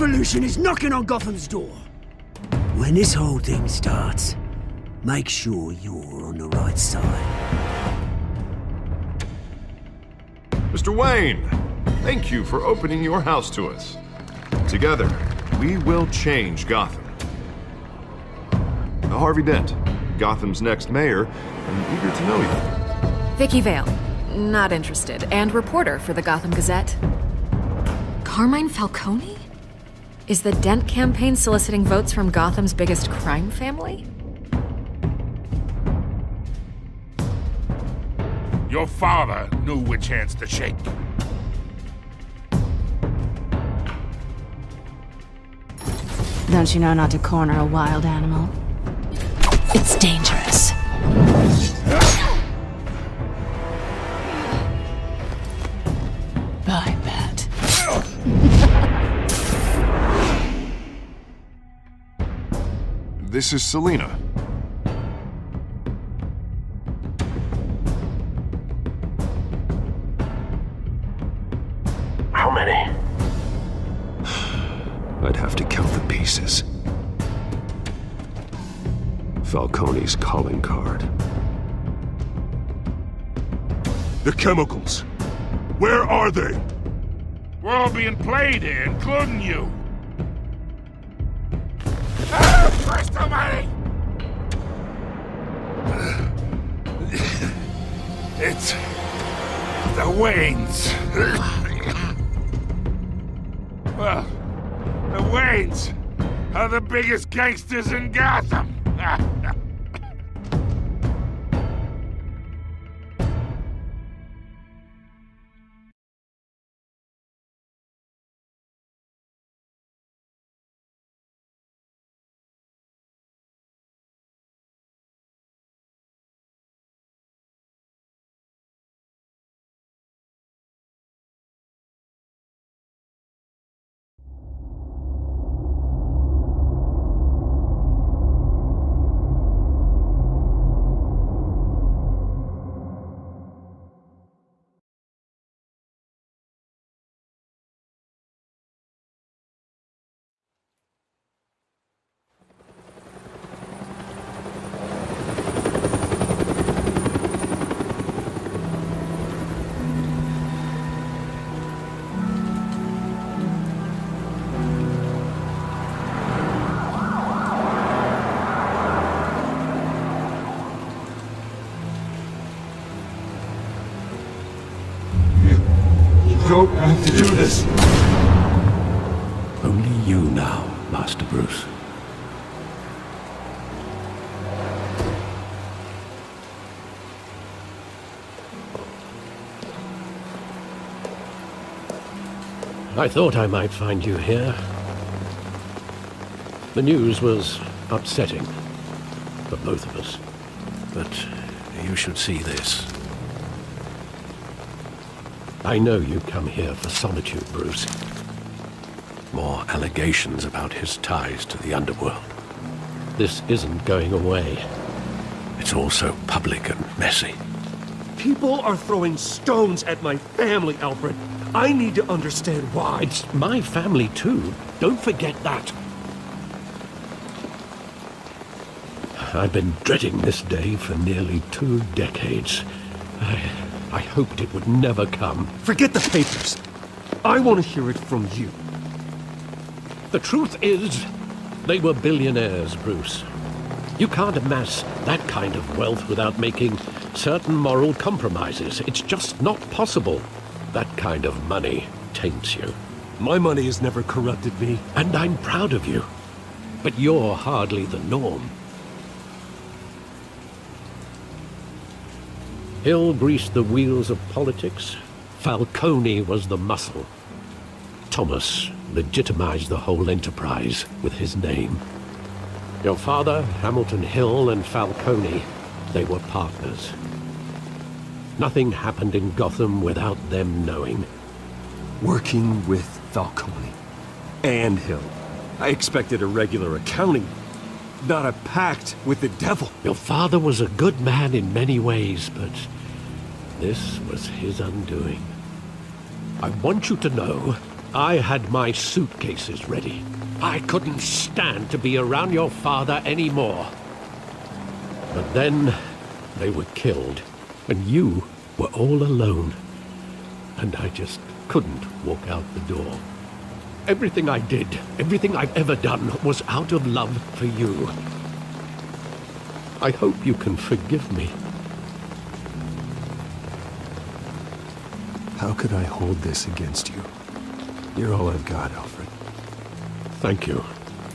revolution is knocking on Gotham's door. When this whole thing starts, make sure you're on the right side. Mr. Wayne, thank you for opening your house to us. Together, we will change Gotham. Harvey Dent, Gotham's next mayor, and eager to know you. Vicky Vale, not interested, and reporter for the Gotham Gazette. Carmine Falcone? Is the Dent campaign soliciting votes from Gotham's biggest crime family? Your father knew which hands to shake. Don't you know not to corner a wild animal? It's dangerous. I bet. This is Selina. How many? I'd have to count the pieces. Falcone's calling card. The chemicals. Where are they? We're all being played here, including you. Ah, Christ almighty! It's the Waynes. Well, the Waynes are the biggest gangsters in Gotham. Don't have to do this. Only you now, Master Bruce. I thought I might find you here. The news was upsetting for both of us. But you should see this. I know you come here for solitude, Bruce. More allegations about his ties to the underworld. This isn't going away. It's all so public and messy. People are throwing stones at my family, Alfred. I need to understand why. It's my family too. Don't forget that. I've been dreading this day for nearly 2 decades. I hoped it would never come. Forget the papers. I want to hear it from you. The truth is, they were billionaires, Bruce. You can't amass that kind of wealth without making certain moral compromises. It's just not possible. That kind of money taints you. My money has never corrupted me. And I'm proud of you. But you're hardly the norm. Hill greased the wheels of politics. Falcone was the muscle. Thomas legitimized the whole enterprise with his name. Your father, Hamilton Hill, and Falcone, they were partners. Nothing happened in Gotham without them knowing. Working with Falcone and Hill. I expected a regular accounting, not a pact with the devil. Your father was a good man in many ways, but this was his undoing. I want you to know I had my suitcases ready. I couldn't stand to be around your father anymore. But then they were killed, and you were all alone. And I just couldn't walk out the door. Everything I did, everything I've ever done, was out of love for you. I hope you can forgive me. How could I hold this against you? You're all I've got, Alfred. Thank you.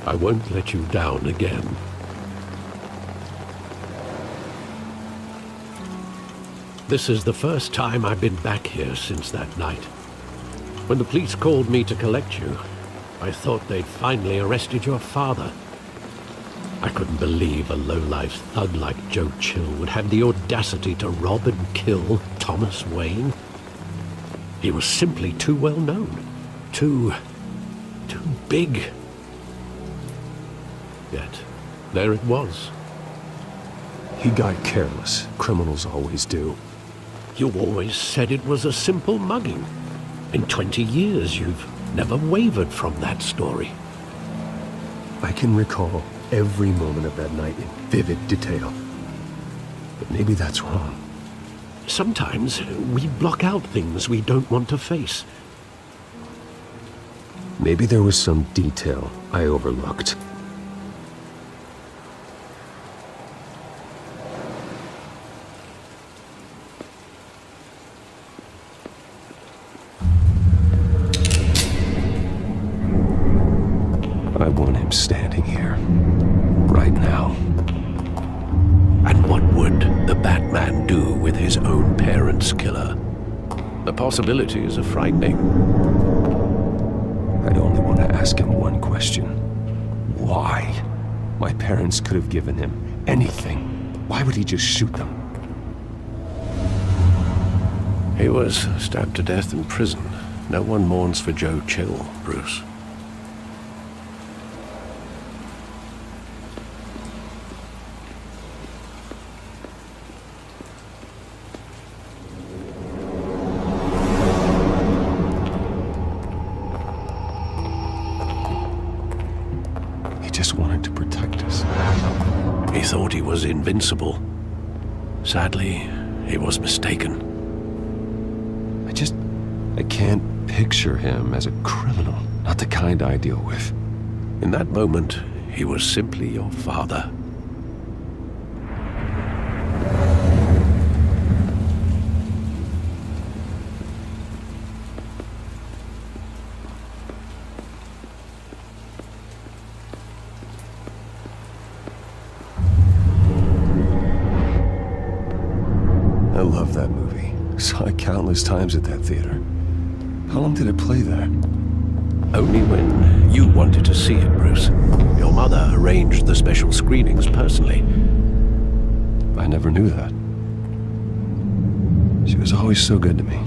I won't let you down again. This is the first time I've been back here since that night. When the police called me to collect you, I thought they'd finally arrested your father. I couldn't believe a low-life thug like Joe Chill would have the audacity to rob and kill Thomas Wayne. He was simply too well known. Too big. Yet, there it was. He got careless. Criminals always do. You always said it was a simple mugging. In 20 years, you've never wavered from that story. I can recall every moment of that night in vivid detail. But maybe that's wrong. Sometimes we block out things we don't want to face. Maybe there was some detail I overlooked. I want him standing here, right now. And what would the Batman do with his own parents' killer? The possibilities are frightening. I'd only want to ask him one question. Why? My parents could have given him anything. Why would he just shoot them? He was stabbed to death in prison. No one mourns for Joe Chill, Bruce. Just wanted to protect us. He thought he was invincible. Sadly, he was mistaken. I can't picture him as a criminal. Not the kind I deal with. In that moment, he was simply your father. I love that movie. Saw it countless times at that theater. How long did it play there? Only when you wanted to see it, Bruce. Your mother arranged the special screenings personally. I never knew that. She was always so good to me.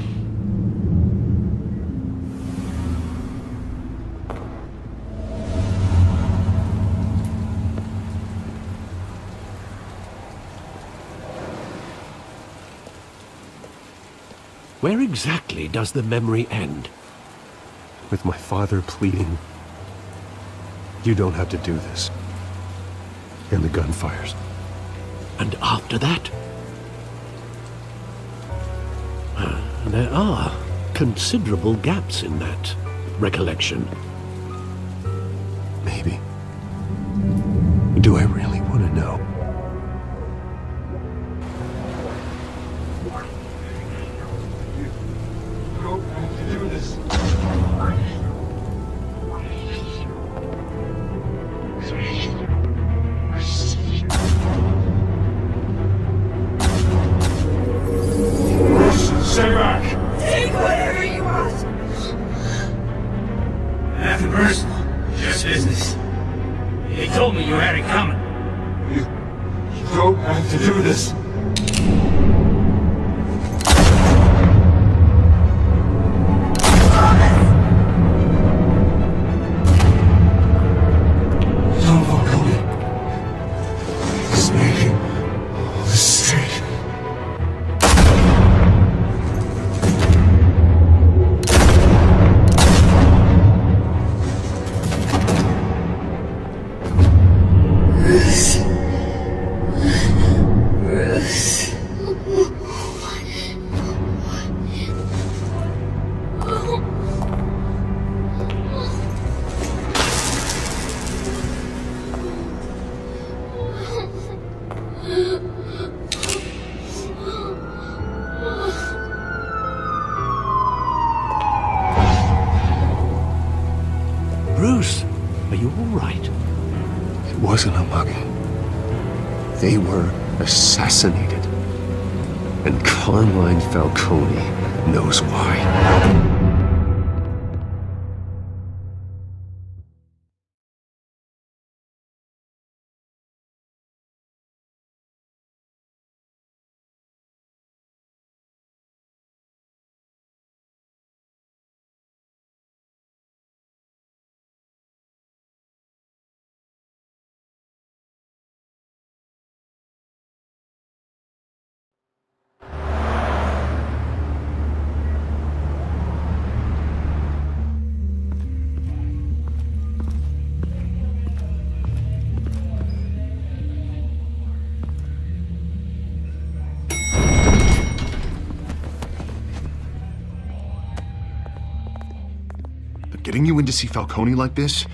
Where exactly does the memory end? With my father pleading, "You don't have to do this." And the gunfires. And after that? There are considerable gaps in that recollection. Maybe. Do I really want to know? Stay back! Take whatever you want. Nothing personal, just business. He told me you had it coming. You don't have to do this. Tom Falcone is making all this straight. Bruce, are you all right? It wasn't a mugging. They were assassinated. And Carmine Falcone knows why. Getting you in to see Falcone like this?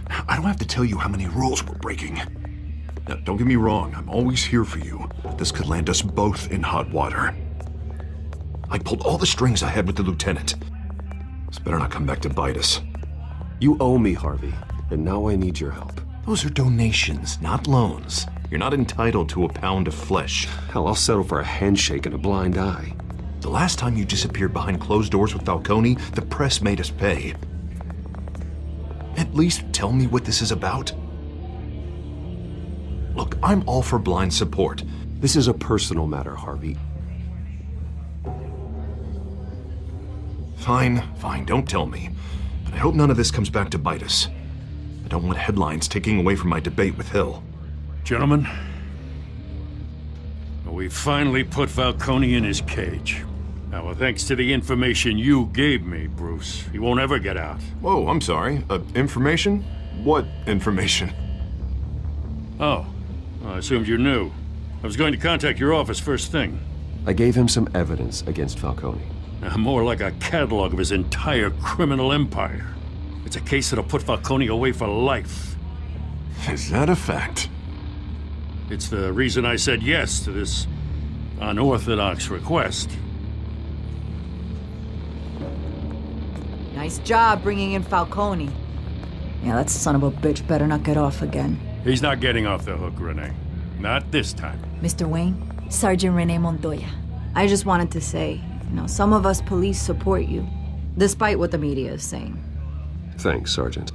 I don't have to tell you how many rules we're breaking. Now, don't get me wrong, I'm always here for you, but this could land us both in hot water. I pulled all the strings I had with the lieutenant. This better not come back to bite us. You owe me, Harvey, and now I need your help. Those are donations, not loans. You're not entitled to a pound of flesh. Hell, I'll settle for a handshake and a blind eye. The last time you disappeared behind closed doors with Falcone, the press made us pay. At least tell me what this is about. Look, I'm all for blind support. This is a personal matter, Harvey. Fine, don't tell me. But I hope none of this comes back to bite us. I don't want headlines taking away from my debate with Hill. Gentlemen, we finally put Falcone in his cage. Now, thanks to the information you gave me, Bruce, he won't ever get out. Whoa, I'm sorry. Information? What information? Oh, I assumed you knew. I was going to contact your office first thing. I gave him some evidence against Falcone. More like a catalog of his entire criminal empire. It's a case that'll put Falcone away for life. Is that a fact? It's the reason I said yes to this unorthodox request. Nice job bringing in Falcone. Yeah, that son of a bitch better not get off again. He's not getting off the hook, Renee. Not this time. Mr. Wayne, Sergeant Renee Montoya. I just wanted to say, some of us police support you, despite what the media is saying. Thanks, Sergeant.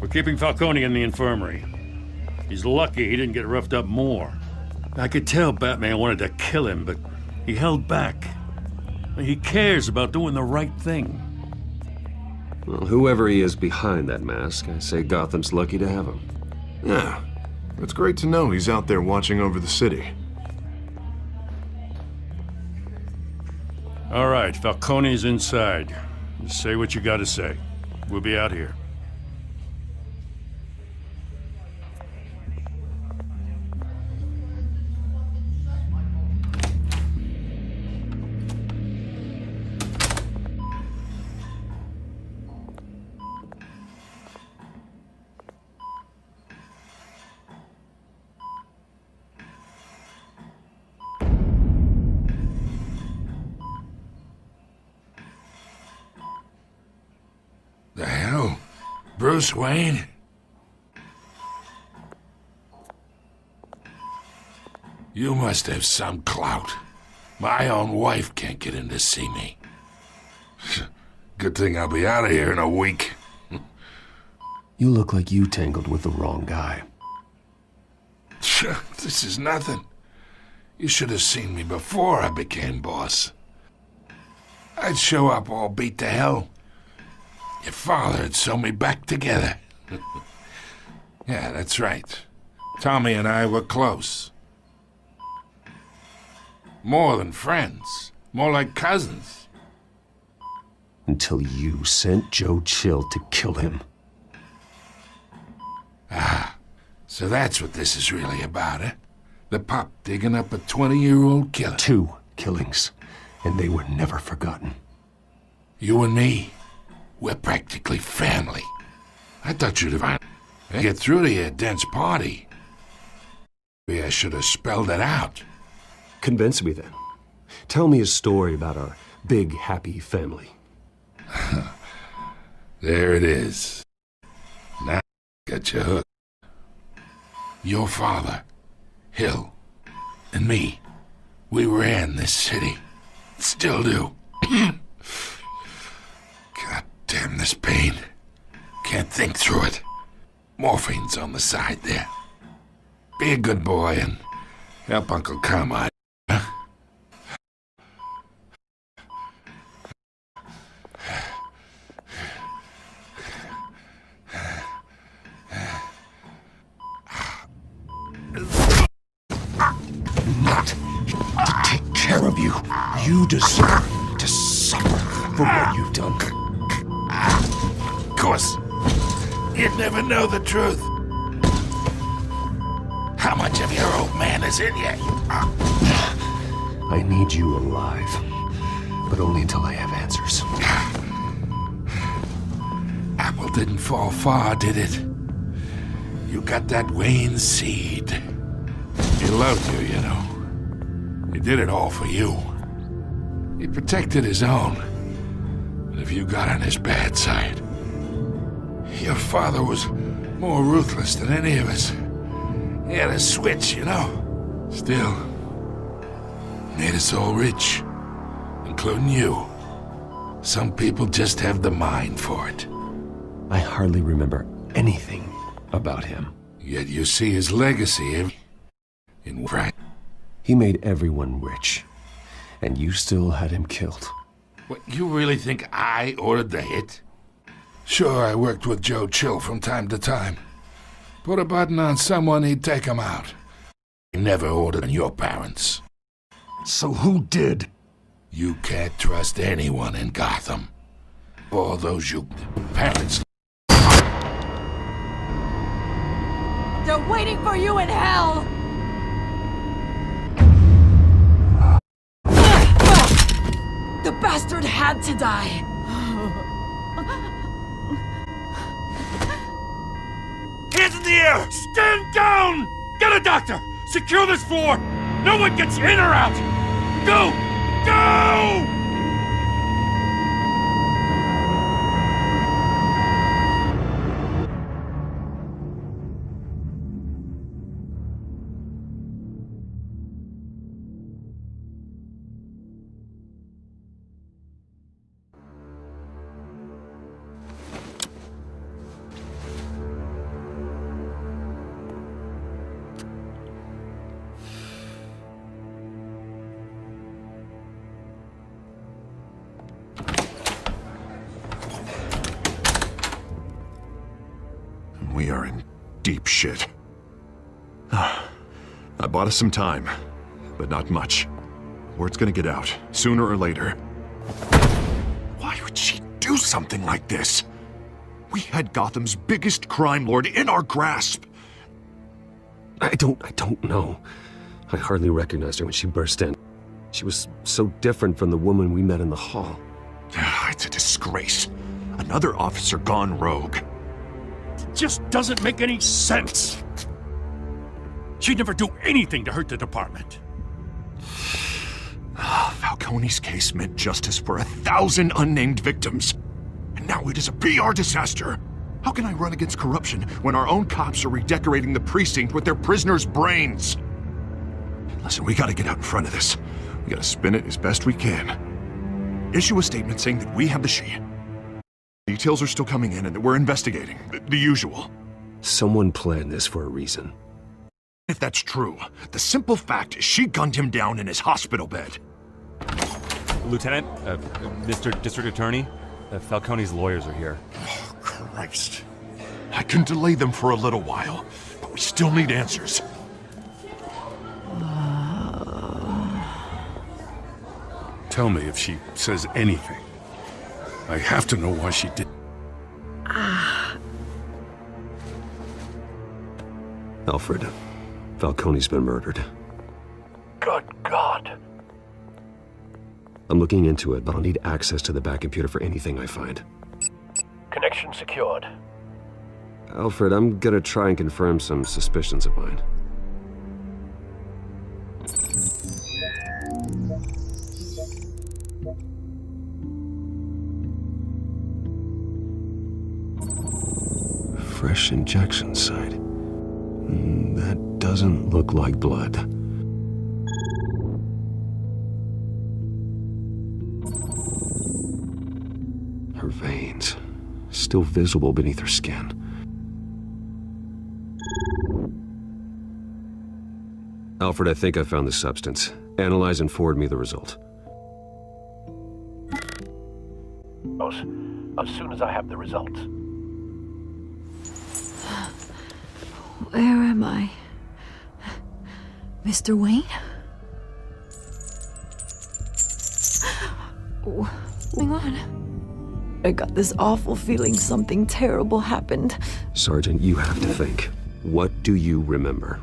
We're keeping Falcone in the infirmary. He's lucky he didn't get roughed up more. I could tell Batman wanted to kill him, but he held back. He cares about doing the right thing. Well, whoever he is behind that mask, I say Gotham's lucky to have him. Yeah, it's great to know he's out there watching over the city. All right, Falcone's inside. Just say what you gotta say. We'll be out here. The hell? Bruce Wayne? You must have some clout. My own wife can't get in to see me. Good thing I'll be out of here in a week. You look like you tangled with the wrong guy. This is nothing. You should have seen me before I became boss. I'd show up all beat to hell. Your father'd sew me back together. Yeah, that's right. Tommy and I were close. More than friends. More like cousins. Until you sent Joe Chill to kill him. Ah, so that's what this is really about, eh? The pup digging up a 20-year-old killer. 2 killings, and they were never forgotten. You and me, we're practically family. I thought you'd have... Get through to your dense party. Maybe I should have spelled it out. Convince me then. Tell me a story about our big, happy family. There it is. Now I got you hooked. Your father, Hill, and me, we ran this city. Still do. God damn this pain. Can't think through it. Morphine's on the side there. Be a good boy and help Uncle Carmine. Huh? Not to take care of you. You deserve to suffer for what you've done. Of course, you'd never know the truth. How much of your old man is in you? I need you alive, but only until I have answers. Apple didn't fall far, did it? You got that Wayne seed. He loved you, you know. He did it all for you. He protected his own. But if you got on his bad side, your father was more ruthless than any of us. He had a switch, you know. Still, made us all rich, including you. Some people just have the mind for it. I hardly remember anything about him. Yet you see his legacy in right. He made everyone rich, and you still had him killed. What, you really think I ordered the hit? Sure, I worked with Joe Chill from time to time. Put a button on someone, he'd take him out. He never ordered on your parents. So who did? You can't trust anyone in Gotham. All those you parents. They're waiting for you in hell! The bastard had to die! Hands in the air! Stand down! Get a doctor! Secure this floor! No one gets in or out! Go! Go! We are in deep shit. I bought us some time, but not much. Word's gonna get out, sooner or later. Why would she do something like this? We had Gotham's biggest crime lord in our grasp. I don't know. I hardly recognized her when she burst in. She was so different from the woman we met in the hall. It's a disgrace. Another officer gone rogue. Just doesn't make any sense. She'd never do anything to hurt the department. Falcone's case meant justice for 1,000 unnamed victims. And now it is a PR disaster. How can I run against corruption when our own cops are redecorating the precinct with their prisoners' brains? Listen, we gotta get out in front of this. We gotta spin it as best we can. Issue a statement saying that we have the sheet. Details are still coming in and that we're investigating. The usual. Someone planned this for a reason. If that's true, the simple fact is she gunned him down in his hospital bed. Lieutenant, Mr. District Attorney, Falcone's lawyers are here. Oh, Christ. I can delay them for a little while, but we still need answers. Tell me if she says anything. I have to know why she did. Alfred, Falcone's been murdered. Good God. I'm looking into it, but I'll need access to the back computer for anything I find. Connection secured. Alfred, I'm gonna try and confirm some suspicions of mine. Fresh injection site. That doesn't look like blood. Her veins, still visible beneath her skin. Alfred, I think I found the substance. Analyze and forward me the result. As soon as I have the results. Where am I? Mr. Wayne? What's going on? I got this awful feeling something terrible happened. Sergeant, you have to think. What do you remember?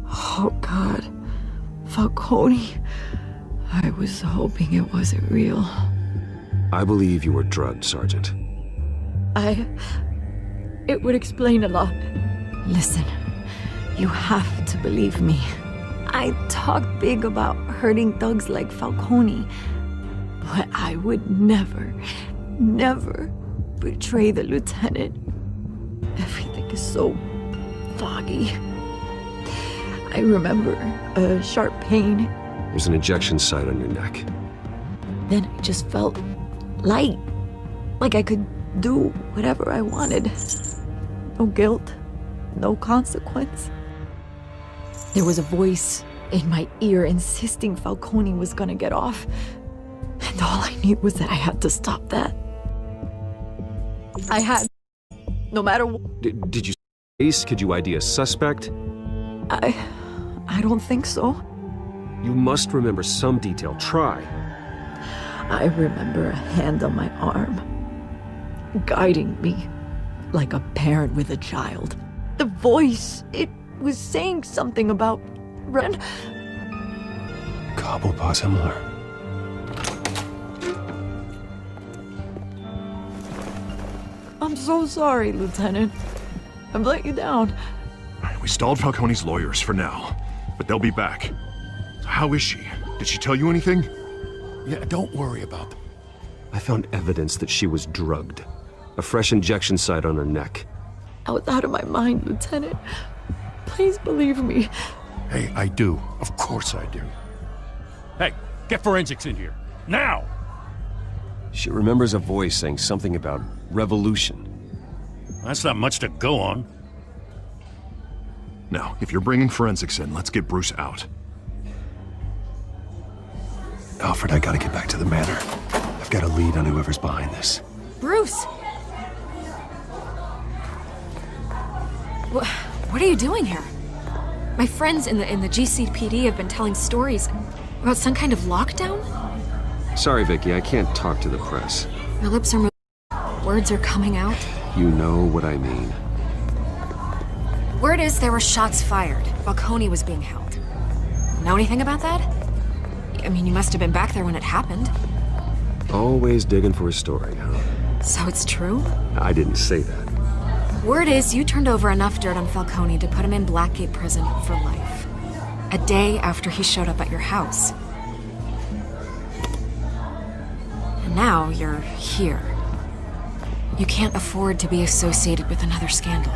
Oh, God. Falcone. I was hoping it wasn't real. I believe you were drugged, Sergeant. It would explain a lot. Listen, you have to believe me. I talked big about hurting thugs like Falcone, but I would never betray the lieutenant. Everything is so foggy. I remember a sharp pain. There's an injection site on your neck. Then I just felt light, like I could do whatever I wanted. No guilt, no consequence. There was a voice in my ear insisting Falcone was gonna get off. And all I knew was that I had to stop that. I had, no matter what. Did you case? Could you ID a suspect? I don't think so. You must remember some detail. Try. I remember a hand on my arm, guiding me like a parent with a child. The voice, it was saying something about Ren. Cobblepot similar. I'm so sorry, Lieutenant. I've let you down. We stalled Falcone's lawyers for now, but they'll be back. How is she? Did she tell you anything? Yeah, don't worry about them. I found evidence that she was drugged. A fresh injection site on her neck. I was out of my mind, Lieutenant. Please believe me. Hey, I do. Of course I do. Hey, get forensics in here. Now! She remembers a voice saying something about revolution. That's not much to go on. Now, if you're bringing forensics in, let's get Bruce out. Alfred, I gotta get back to the manor. I've got a lead on whoever's behind this. Bruce! What are you doing here? My friends in the GCPD have been telling stories about some kind of lockdown? Sorry, Vicky, I can't talk to the press. Your lips are moving. Words are coming out. You know what I mean. Word is there were shots fired while Coney was being held. Know anything about that? I mean, you must have been back there when it happened. Always digging for a story, huh? So it's true? I didn't say that. Word is you turned over enough dirt on Falcone to put him in Blackgate Prison for life. A day after he showed up at your house. And now you're here. You can't afford to be associated with another scandal.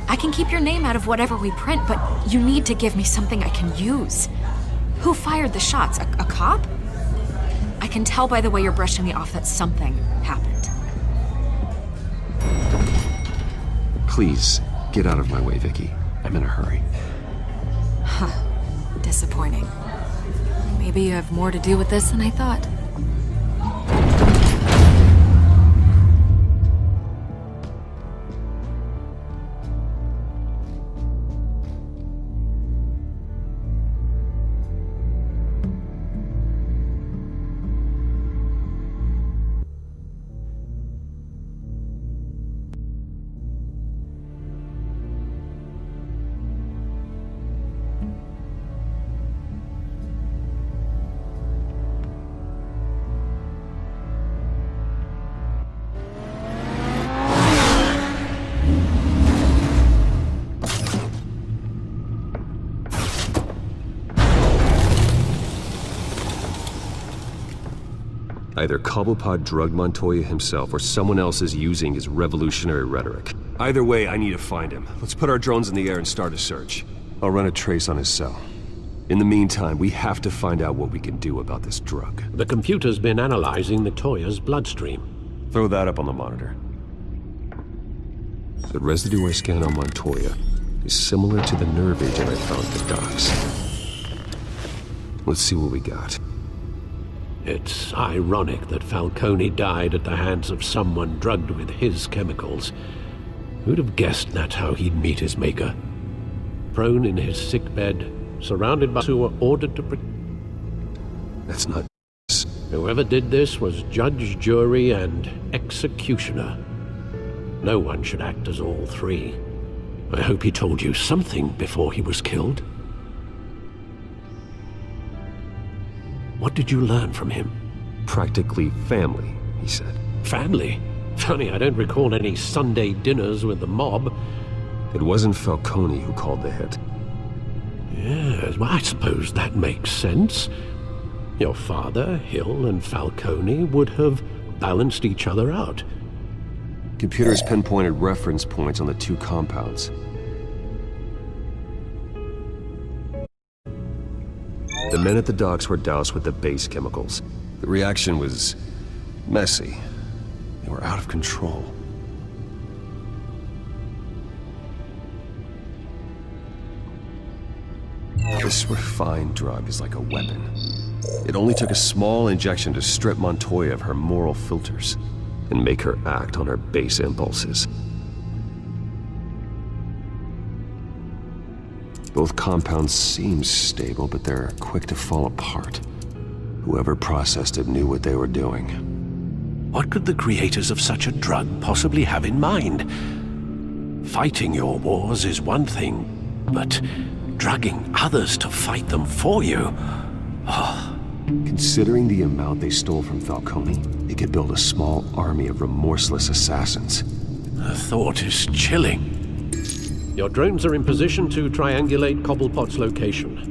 I can keep your name out of whatever we print, but you need to give me something I can use. Who fired the shots? A cop? I can tell by the way you're brushing me off that something happened. Please, get out of my way, Vicky. I'm in a hurry. Huh. Disappointing. Maybe you have more to do with this than I thought. Either Cobblepot drugged Montoya himself, or someone else is using his revolutionary rhetoric. Either way, I need to find him. Let's put our drones in the air and start a search. I'll run a trace on his cell. In the meantime, we have to find out what we can do about this drug. The computer's been analyzing Montoya's bloodstream. Throw that up on the monitor. The residue I scanned on Montoya is similar to the nerve agent I found at the docks. Let's see what we got. It's ironic that Falcone died at the hands of someone drugged with his chemicals. Who'd have guessed that's how he'd meet his maker? Prone in his sickbed, surrounded by those who were ordered to That's not... Whoever did this was judge, jury, and executioner. No one should act as all three. I hope he told you something before he was killed. What did you learn from him? Practically family, he said. Family? Funny, I don't recall any Sunday dinners with the mob. It wasn't Falcone who called the hit. Yes, well, I suppose that makes sense. Your father, Hill, and Falcone would have balanced each other out. Computers pinpointed reference points on the two compounds. The men at the docks were doused with the base chemicals. The reaction was messy. They were out of control. This refined drug is like a weapon. It only took a small injection to strip Montoya of her moral filters and make her act on her base impulses. Both compounds seem stable, but they're quick to fall apart. Whoever processed it knew what they were doing. What could the creators of such a drug possibly have in mind? Fighting your wars is one thing, but drugging others to fight them for you? Oh. Considering the amount they stole from Falcone, they could build a small army of remorseless assassins. The thought is chilling. Your drones are in position to triangulate Cobblepot's location.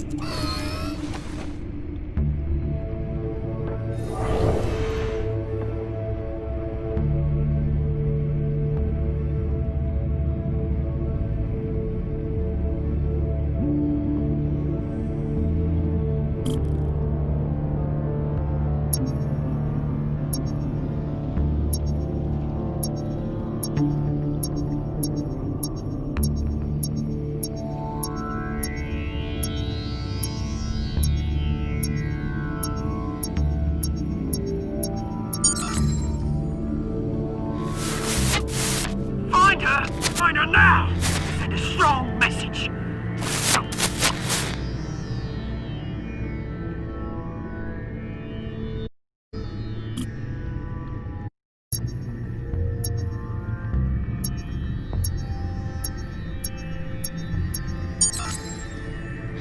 Find her now! Send a strong message!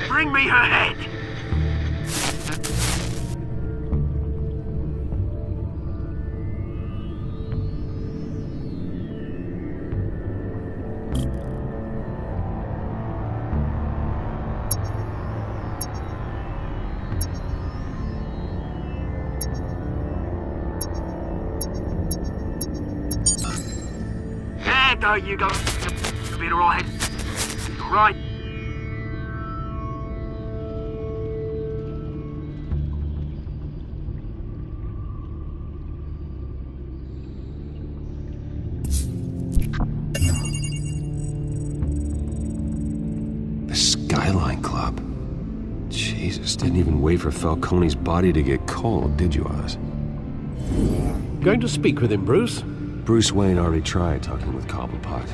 Bring me her head! There you go. You'll be alright. Right. The Skyline Club. Jesus, didn't even wait for Falcone's body to get cold, did you, Oz? Going to speak with him, Bruce? Bruce Wayne already tried talking with Cobblepot.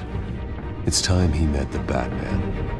It's time he met the Batman.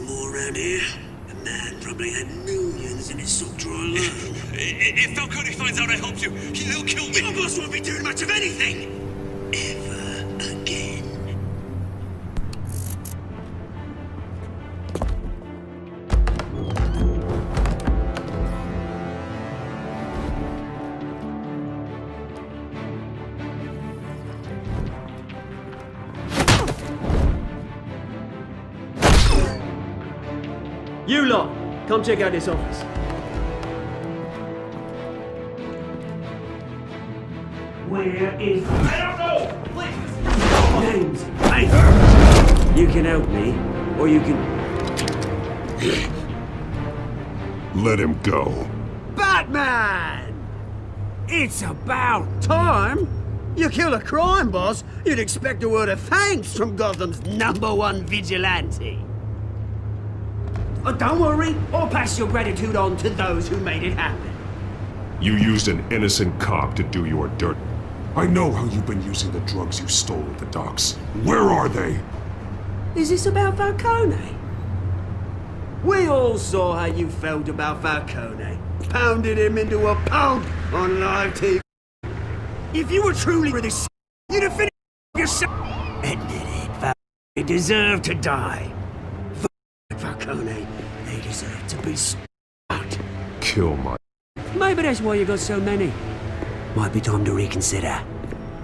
more around here? A man probably had millions in his sock drawer alone. If Falcone finds out I helped you, he'll kill me. Your boss won't be doing much of anything! Ever again. You lot, come check out this office. Where is... I don't know! Please! Names? Hey! You can help me, or you can... Let him go. Batman! It's about time! You kill a crime boss, you'd expect a word of thanks from Gotham's #1 vigilante. Oh, don't worry, I'll pass your gratitude on to those who made it happen. You used an innocent cop to do your dirt. I know how you've been using the drugs you stole at the docks. Where are they? Is this about Falcone? We all saw how you felt about Falcone. Pounded him into a pulp on live TV. If you were truly for this, you'd have finished yourself. Admit it, Falcone deserved to die. Falcone, they deserve to be out. Kill my... Maybe that's why you got so many. Might be time to reconsider.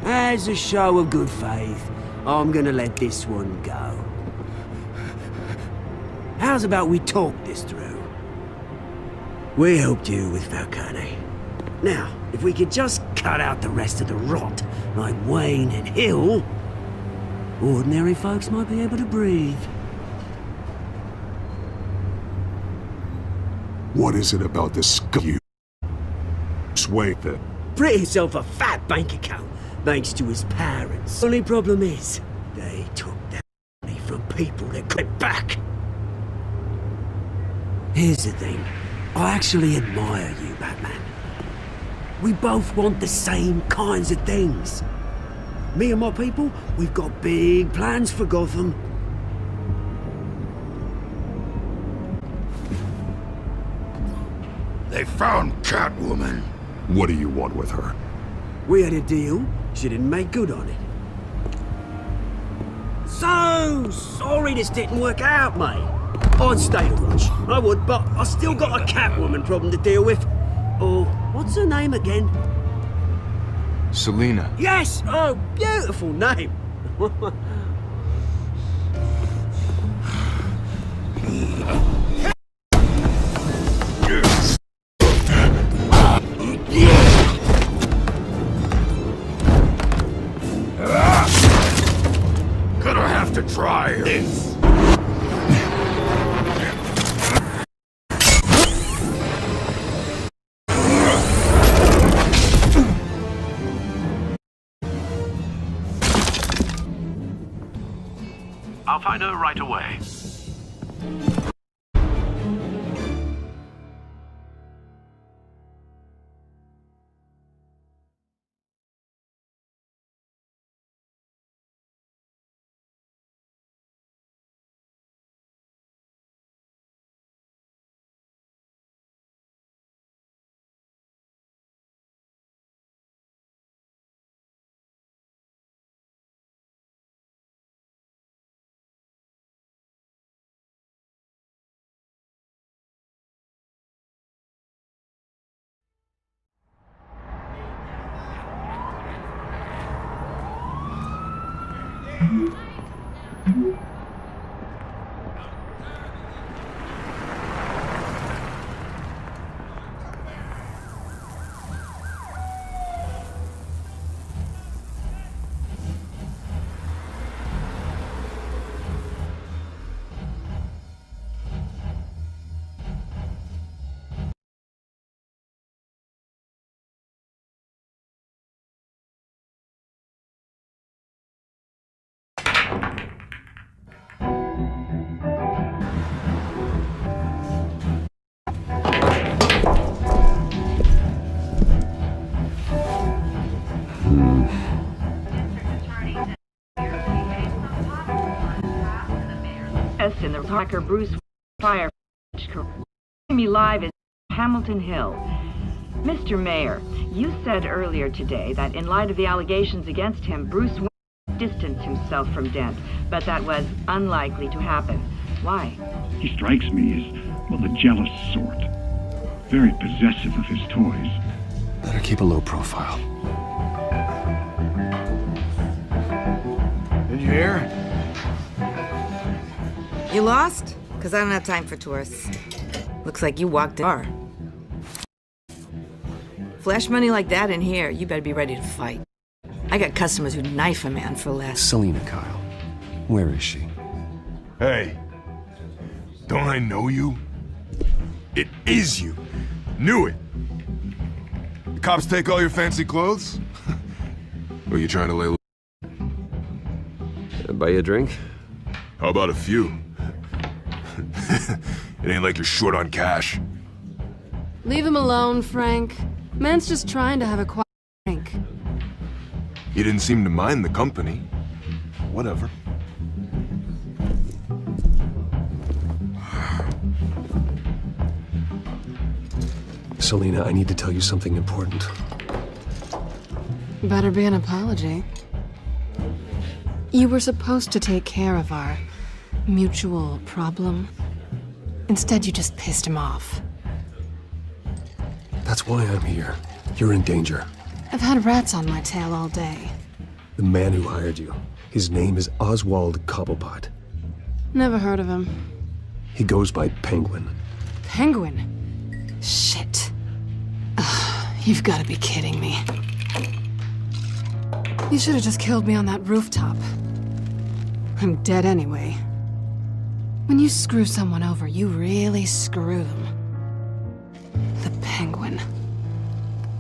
As a show of good faith, I'm gonna let this one go. How's about we talk this through? We helped you with Falcone. Now, if we could just cut out the rest of the rot, like Wayne and Hill, ordinary folks might be able to breathe. What is it about this you? Sway that. Print himself a fat bank account, thanks to his parents. Only problem is, they took that money from people that got it back. Here's the thing. I actually admire you, Batman. We both want the same kinds of things. Me and my people, we've got big plans for Gotham. They found Catwoman. What do you want with her? We had a deal. She didn't make good on it. So sorry this didn't work out, mate. I'd stay to watch. I would, but I still got a Catwoman problem to deal with. Oh, what's her name again? Selina. Yes! Oh, beautiful name. Gonna have to try this. I'll find her right away. In the hacker Bruce fire. Me live is Hamilton Hill. Mr. Mayor, you said earlier today that in light of the allegations against him, Bruce Wayne distanced himself from Dent, but that was unlikely to happen. Why? He strikes me as, well, the jealous sort. Very possessive of his toys. Better keep a low profile. Did you hear? You lost? Because I don't have time for tourists. Looks like you walked in the bar. Flash money like that in here, you better be ready to fight. I got customers who knife a man for less. Selina Kyle. Where is she? Hey, don't I know you? It is you. Knew it. The cops take all your fancy clothes? Or you trying to lay low? Buy you a drink? How about a few? It ain't like you're short on cash. Leave him alone, Frank. Man's just trying to have a quiet drink. You didn't seem to mind the company. Whatever. Selina, I need to tell you something important. Better be an apology. You were supposed to take care of our mutual problem. Instead, you just pissed him off. That's why I'm here. You're in danger. I've had rats on my tail all day. The man who hired you, his name is Oswald Cobblepot. Never heard of him. He goes by Penguin. Penguin? Shit. Ugh, you've got to be kidding me. You should have just killed me on that rooftop. I'm dead anyway. When you screw someone over, you really screw them. The Penguin.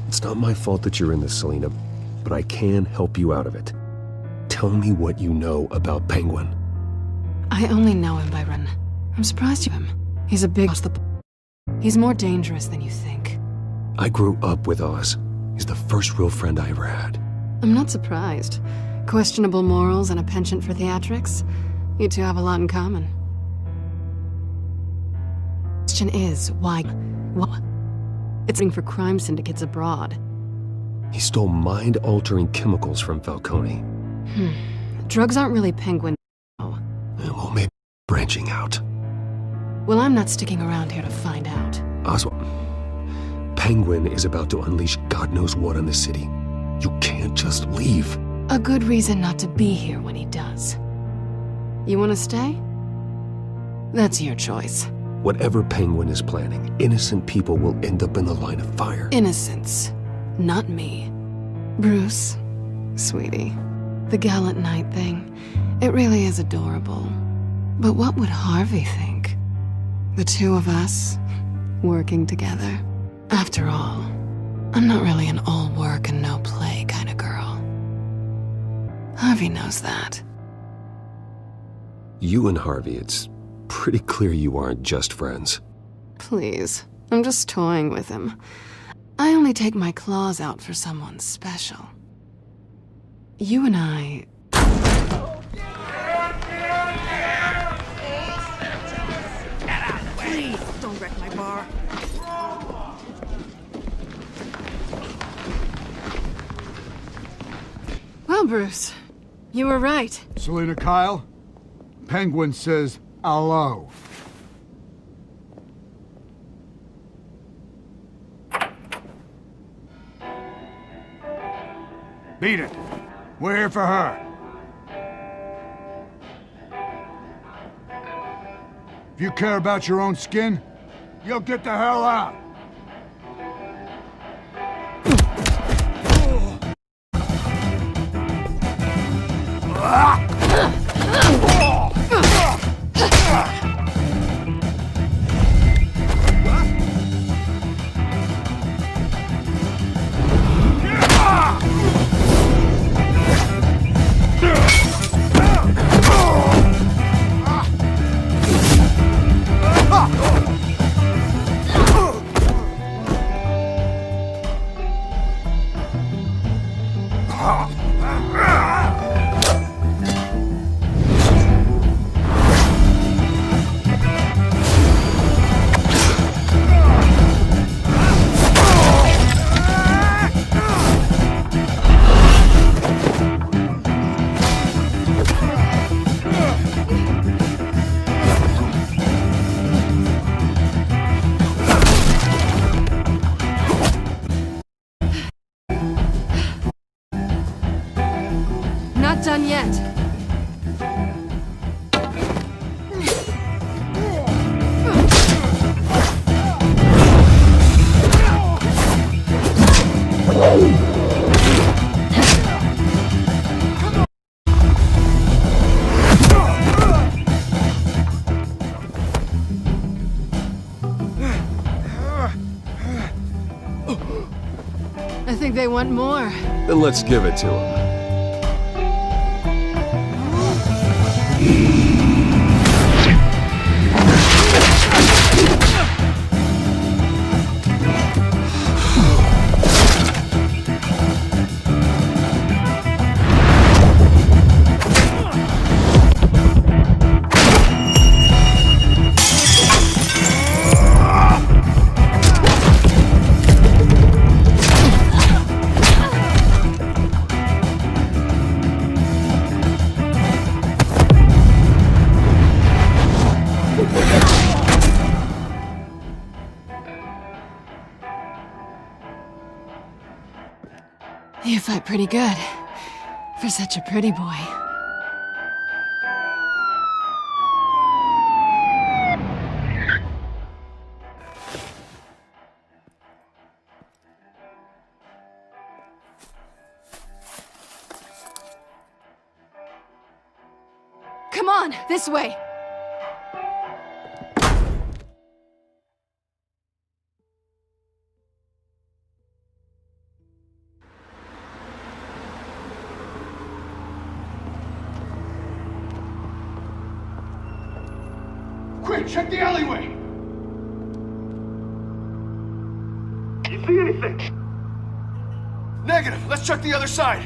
It's not my fault that you're in this, Selina, but I can help you out of it. Tell me what you know about Penguin. I only know him by run. I'm surprised you him. He's a big boss. He's more dangerous than you think. I grew up with Oz. He's the first real friend I ever had. I'm not surprised. Questionable morals and a penchant for theatrics. You two have a lot in common. The question is, why? What? It's for crime syndicates abroad. He stole mind-altering chemicals from Falcone. Drugs aren't really Penguin. Well, maybe branching out. Well, I'm not sticking around here to find out. Oswald, Penguin is about to unleash God knows what on the city. You can't just leave. A good reason not to be here when he does. You want to stay? That's your choice. Whatever Penguin is planning, innocent people will end up in the line of fire. Innocence. Not me. Bruce, sweetie, the gallant knight thing, it really is adorable. But what would Harvey think? The two of us, working together. After all, I'm not really an all work and no play kind of girl. Harvey knows that. You and Harvey, it's pretty clear you aren't just friends. Please, I'm just toying with him. I only take my claws out for someone special. You and I... Please, don't wreck my bar. Well, Bruce, you were right. Selina Kyle, Penguin says hello. Beat it. We're here for her. If you care about your own skin, you'll get the hell out. not done yet. I think they want more. Then let's give it to him. You fight pretty good. For such a pretty boy. Come on, this way! Quick, check the alleyway! You see anything? Negative. Let's check the other side.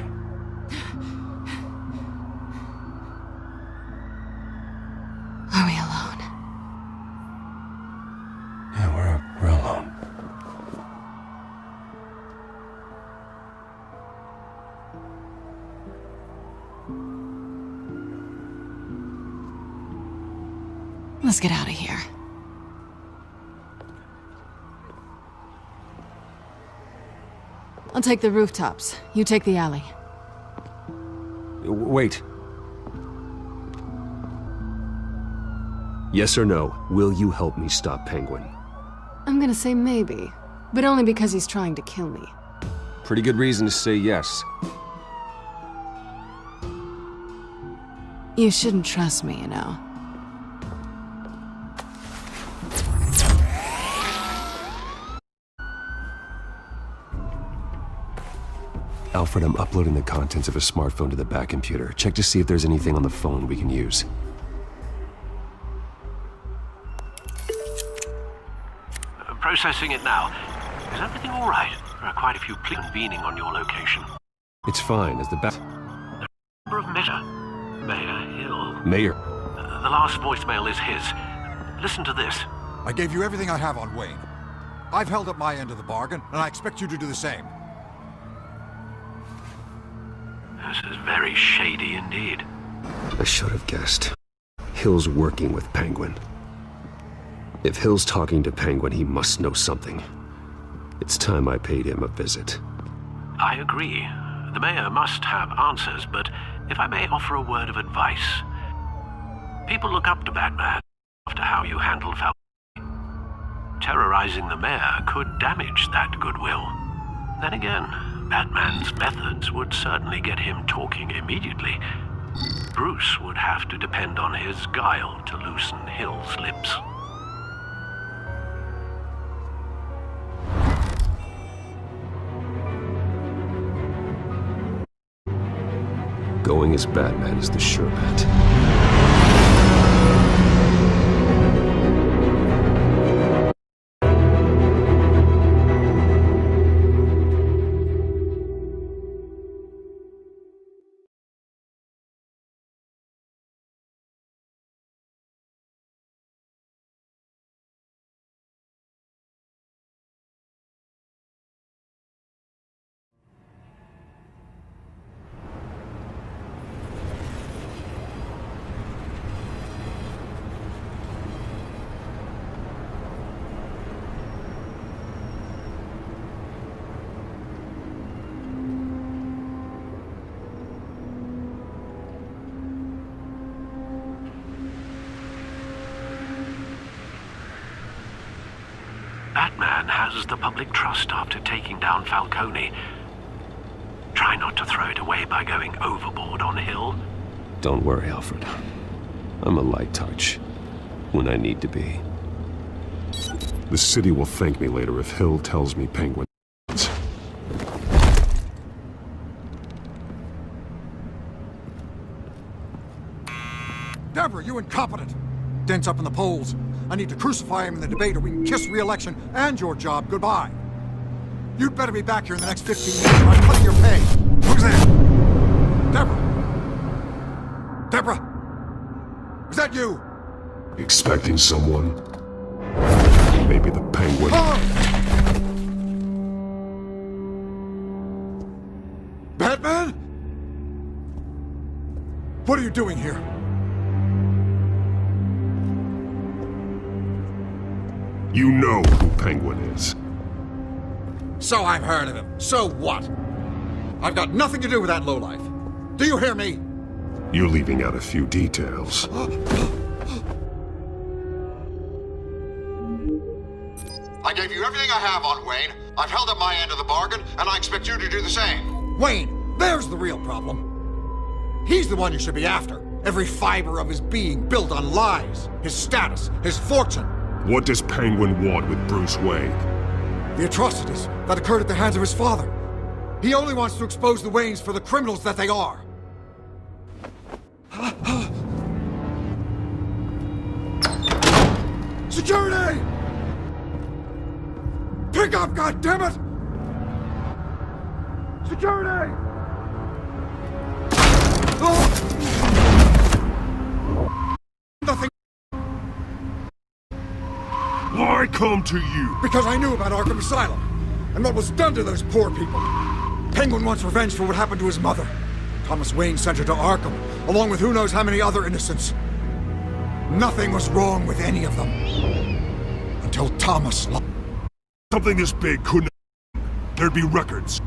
Are we alone? Yeah, we're alone. Let's get out of here. I'll take the rooftops. You take the alley. Wait. Yes or no, will you help me stop Penguin? I'm gonna say maybe, but only because he's trying to kill me. Pretty good reason to say yes. You shouldn't trust me, you know. Alfred, I'm uploading the contents of a smartphone to the back computer. Check to see if there's anything on the phone we can use. Processing it now. Is everything all right? There are quite a few police convening on your location. It's fine, as the Number of Mayor Hill. Mayor. The last voicemail is his. Listen to this. I gave you everything I have on Wayne. I've held up my end of the bargain, and I expect you to do the same. This is very shady indeed. I should have guessed. Hill's working with Penguin. If Hill's talking to Penguin, he must know something. It's time I paid him a visit. I agree. The mayor must have answers, but if I may offer a word of advice. People look up to Batman after how you handled Falcone. Terrorizing the mayor could damage that goodwill. Then again, Batman's methods would certainly get him talking immediately. Bruce would have to depend on his guile to loosen Hill's lips. Going as Batman is the sure bet. loses the public trust after taking down Falcone. Try not to throw it away by going overboard on Hill. Don't worry, Alfred. I'm a light touch when I need to be. The city will thank me later if Hill tells me Penguin. Deborah, you incompetent! Dent's up in the polls. I need to crucify him in the debate or we can kiss re-election and your job goodbye. You'd better be back here in the next 15 minutes or I'm cutting your pay. Who's there? Deborah? Deborah? Is that you? Expecting someone? Maybe the Penguin. Batman? What are you doing here? You know who Penguin is. So I've heard of him. So what? I've got nothing to do with that lowlife. Do you hear me? You're leaving out a few details. I gave you everything I have on Wayne. I've held up my end of the bargain, and I expect you to do the same. Wayne, there's the real problem. He's the one you should be after. Every fiber of his being built on lies. His status, his fortune. What does Penguin want with Bruce Wayne? The atrocities that occurred at the hands of his father. He only wants to expose the Waynes for the criminals that they are. Security! Pick up, goddammit! Security! Nothing. Why come to you? Because I knew about Arkham Asylum and what was done to those poor people. Penguin wants revenge for what happened to his mother. Thomas Wayne sent her to Arkham, along with who knows how many other innocents. Nothing was wrong with any of them. Until Thomas lost. Something this big couldn't. There'd be records.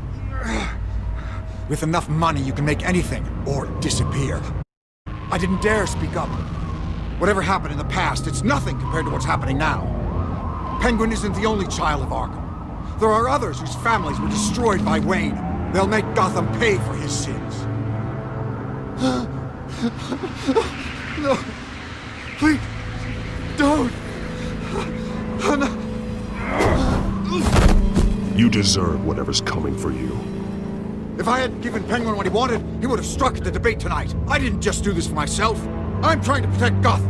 With enough money, you can make anything, or disappear. I didn't dare speak up. Whatever happened in the past, it's nothing compared to what's happening now. Penguin isn't the only child of Arkham. There are others whose families were destroyed by Wayne. They'll make Gotham pay for his sins. No. Please. Don't. No. You deserve whatever's coming for you. If I hadn't given Penguin what he wanted, he would have struck at the debate tonight. I didn't just do this for myself. I'm trying to protect Gotham.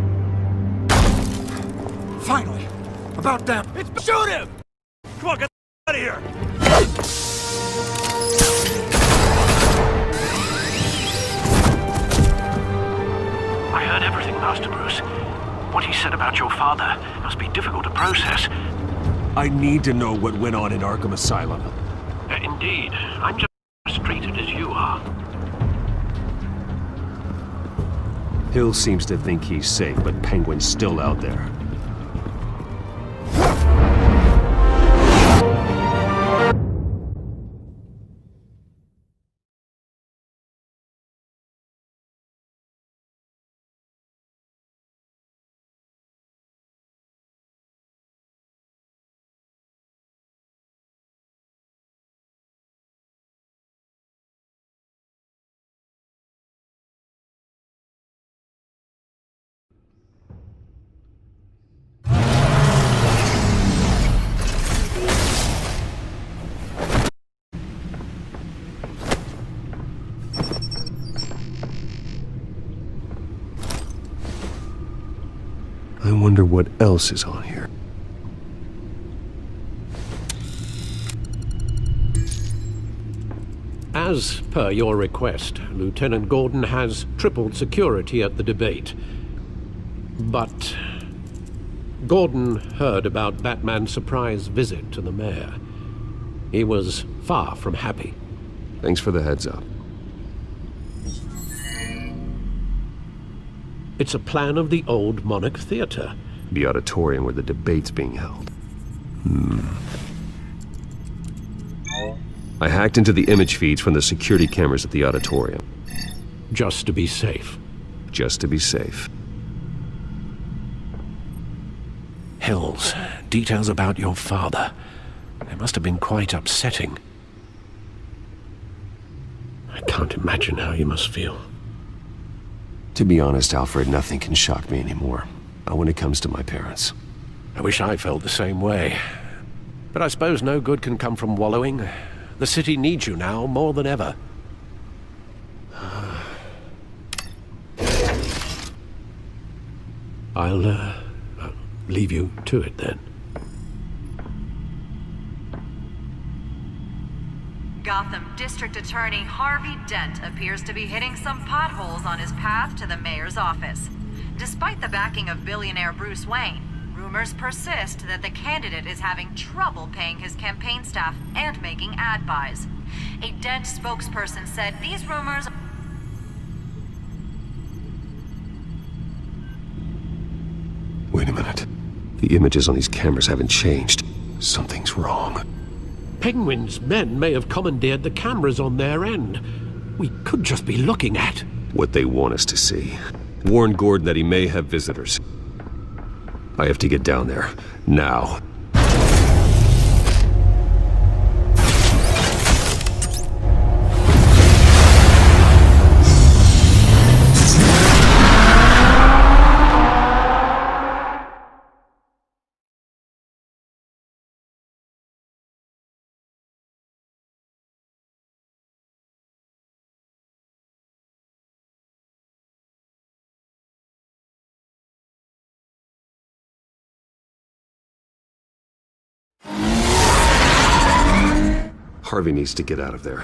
Finally. About damn... Shoot him! Come on, get out of here! I heard everything, Master Bruce. What he said about your father must be difficult to process. I need to know what went on in Arkham Asylum. Indeed. I'm just as frustrated as you are. Hill seems to think he's safe, but Penguin's still out there. I wonder what else is on here. As per your request, Lieutenant Gordon has tripled security at the debate. But Gordon heard about Batman's surprise visit to the mayor. He was far from happy. Thanks for the heads up. It's a plan of the old Monarch Theater. The auditorium where the debate's being held. I hacked into the image feeds from the security cameras at the auditorium. Just to be safe. Just to be safe. Hills, details about your father. must have been quite upsetting. I can't imagine how you must feel. To be honest, Alfred, nothing can shock me anymore. Not when it comes to my parents. I wish I felt the same way. But I suppose no good can come from wallowing. The city needs you now more than ever. I'll leave you to it then. Gotham District Attorney Harvey Dent appears to be hitting some potholes on his path to the mayor's office. Despite the backing of billionaire Bruce Wayne, rumors persist that the candidate is having trouble paying his campaign staff and making ad buys. A Dent spokesperson said these rumors... Wait a minute. The images on these cameras haven't changed. Something's wrong. Penguin's men may have commandeered the cameras on their end. We could just be looking at what they want us to see. Warn Gordon that he may have visitors. I have to get down there. Now. Harvey needs to get out of there.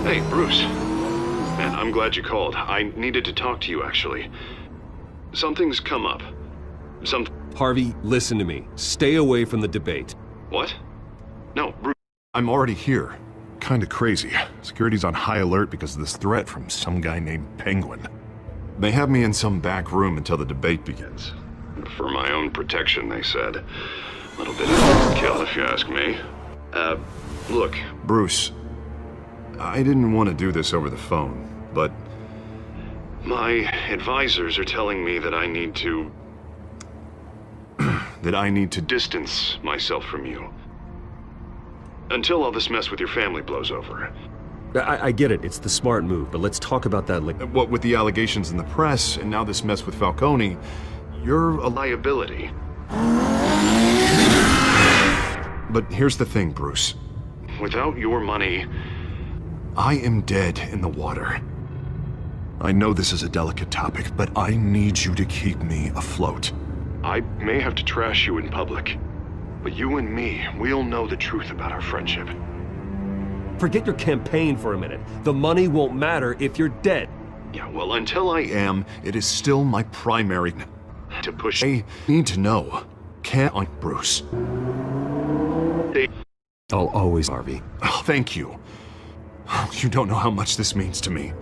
Hey, Bruce. Man, I'm glad you called. I needed to talk to you, actually. Something's come up. Harvey, listen to me. Stay away from the debate. What? No, Bruce. I'm already here. Kinda crazy. Security's on high alert because of this threat from some guy named Penguin. They have me in some back room until the debate begins. For my own protection, they said. A little bit of overkill, if you ask me. Look, Bruce, I didn't want to do this over the phone, but my advisors are telling me that I need to... that I need to distance myself from you. Until all this mess with your family blows over. I get it. It's the smart move, but let's talk about that later. What with the allegations in the press, and now this mess with Falcone, you're a liability. But here's the thing, Bruce. Without your money, I am dead in the water. I know this is a delicate topic, but I need you to keep me afloat. I may have to trash you in public, but you and me, we'll know the truth about our friendship. Forget your campaign for a minute. The money won't matter if you're dead. Yeah, well, until I am, it is still my primary... to push. I need to know. Can't on Bruce. I'll always, Harvey. Oh, thank you. You don't know how much this means to me.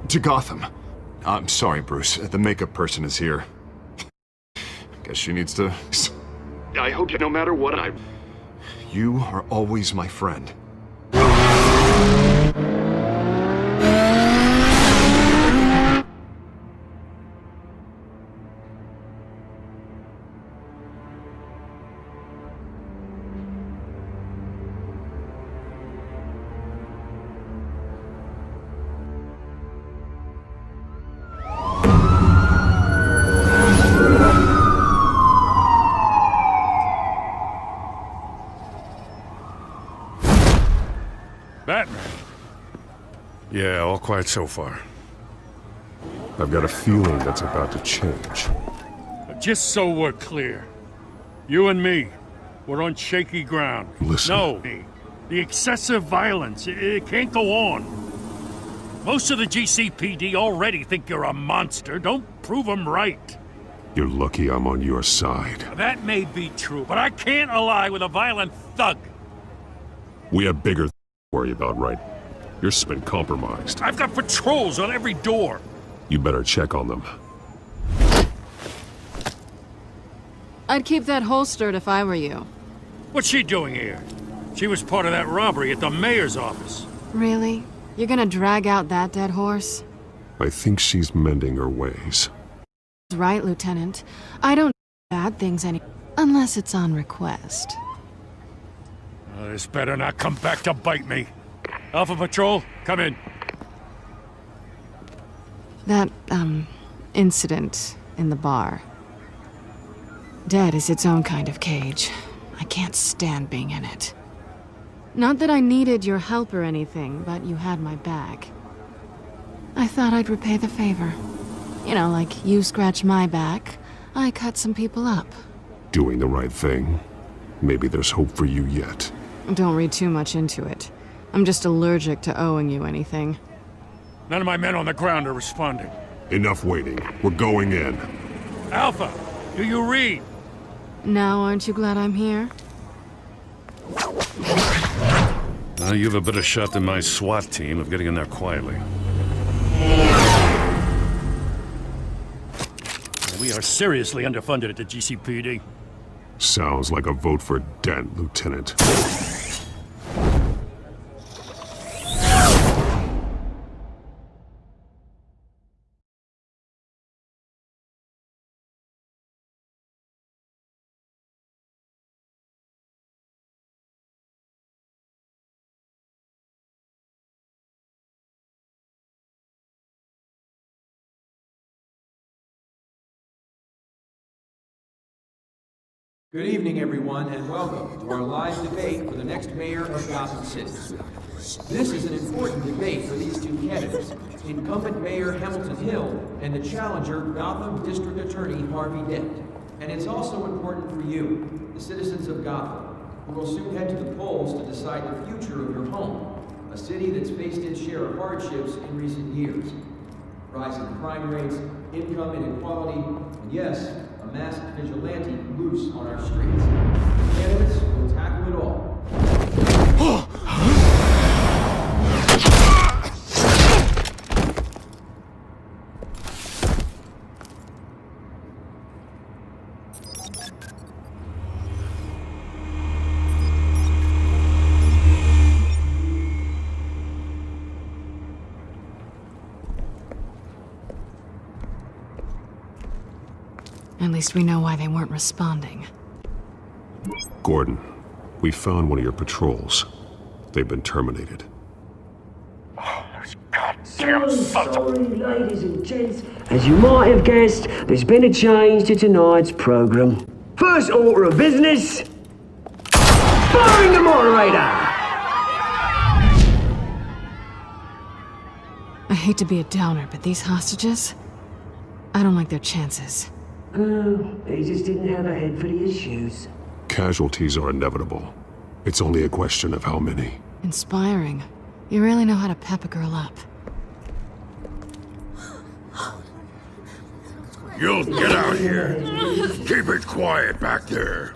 To Gotham. I'm sorry, Bruce. The makeup person is here. Guess she needs to... I hope you, no matter what you are always my friend. Batman. Yeah, all quiet so far. I've got a feeling that's about to change. Just so we're clear, you and me, we're on shaky ground. Listen. No, the excessive violence, it can't go on. Most of the GCPD already think you're a monster. Don't prove them right. You're lucky I'm on your side. That may be true, but I can't ally with a violent thug. We have bigger to worry about, right? You're been compromised. I've got patrols on every door. You better check on them. I'd keep that holstered if I were you. What's she doing here? She was part of that robbery at the mayor's office. Really? You're gonna drag out that dead horse? I think she's mending her ways. Right, Lieutenant. I don't do bad things unless it's on request. This better not come back to bite me. Alpha Patrol, come in. That, incident in the bar. Dead is its own kind of cage. I can't stand being in it. Not that I needed your help or anything, but you had my back. I thought I'd repay the favor. You know, like you scratch my back, I cut some people up. Doing the right thing. Maybe there's hope for you yet. Don't read too much into it. I'm just allergic to owing you anything. None of my men on the ground are responding. Enough waiting. We're going in. Alpha, do you read? Now aren't you glad I'm here? You have a better shot than my SWAT team of getting in there quietly. We are seriously underfunded at the GCPD. Sounds like a vote for Dent, Lieutenant. Good evening, everyone, and welcome to our live debate for the next mayor of Gotham City. This is an important debate for these two candidates, incumbent Mayor Hamilton Hill and the challenger Gotham District Attorney Harvey Dent. And it's also important for you, the citizens of Gotham, who will soon head to the polls to decide the future of your home, a city that's faced its share of hardships in recent years. Rising crime rates, income inequality, and yes, a masked vigilante loose on our streets. The candidates will tackle it all. At least we know why they weren't responding. Gordon, we found one of your patrols. They've been terminated. Damn sorry, ladies and gents. As you might have guessed, there's been a change to tonight's program. First order of business, firing the moderator! I hate to be a downer, but these hostages, I don't like their chances. Oh, he just didn't have a head for the issues. Casualties are inevitable. It's only a question of how many. Inspiring. You really know how to pep a girl up. You'll get out here. Keep it quiet back there.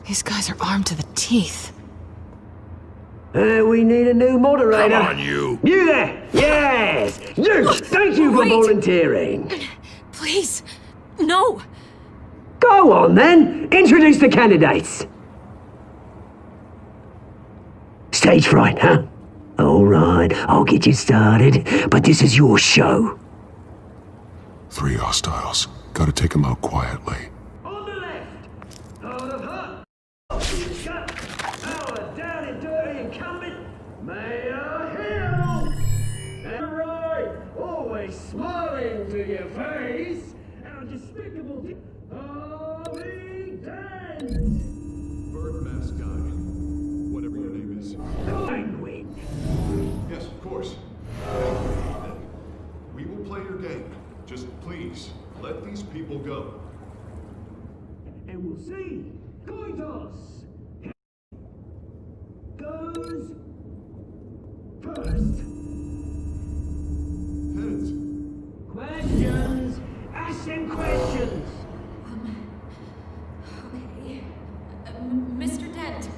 These guys are armed to the teeth. We need a new moderator. Come on, you. You there! Yes! You! Thank you for volunteering. Please, no! Go on, then. Introduce the candidates. Stage fright, huh? All right, I'll get you started, but this is your show. 3 hostiles. Gotta take them out quietly. On the left, out of her. Our down and dirty incumbent, Mayor Hill. And right, always smiling to your face. And a despicable Harvey Dent. Bird mascot. Whatever your name is. Penguin. Yes, of course. We will play your game. Just please, let these people go. And we'll see. Coin toss. Goes first. Heads. Questions. Ask them questions. Okay. Mr. Dent,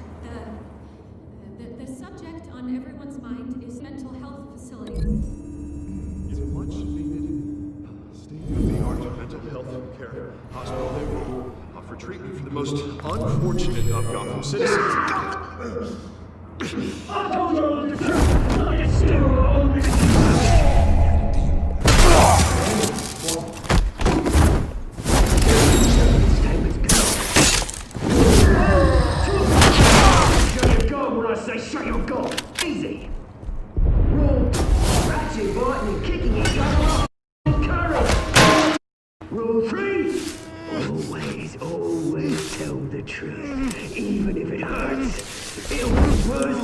the subject on everyone's mind is mental health facility. It's a much needed state-of-the-art mental health care hospital that will offer treatment for the most unfortunate of Gotham citizens. I told you all the truth. I still own it hurts, it was worse.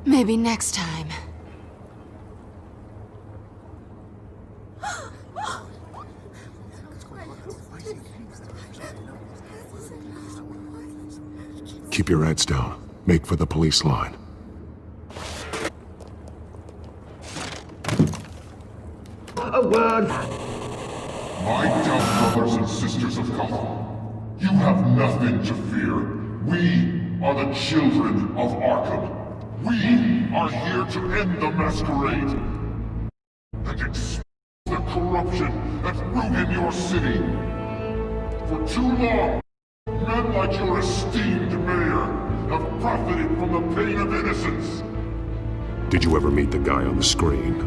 Maybe next time. Keep your heads down. Make for the police line. A word. My dear brothers and sisters of Gotham, you have nothing to fear. We are the children of Arkham. We are here to end the masquerade and expose the corruption that ruined your city. For too long, men like your esteemed mayor have profited from the pain of innocence. Did you ever meet the guy on the screen?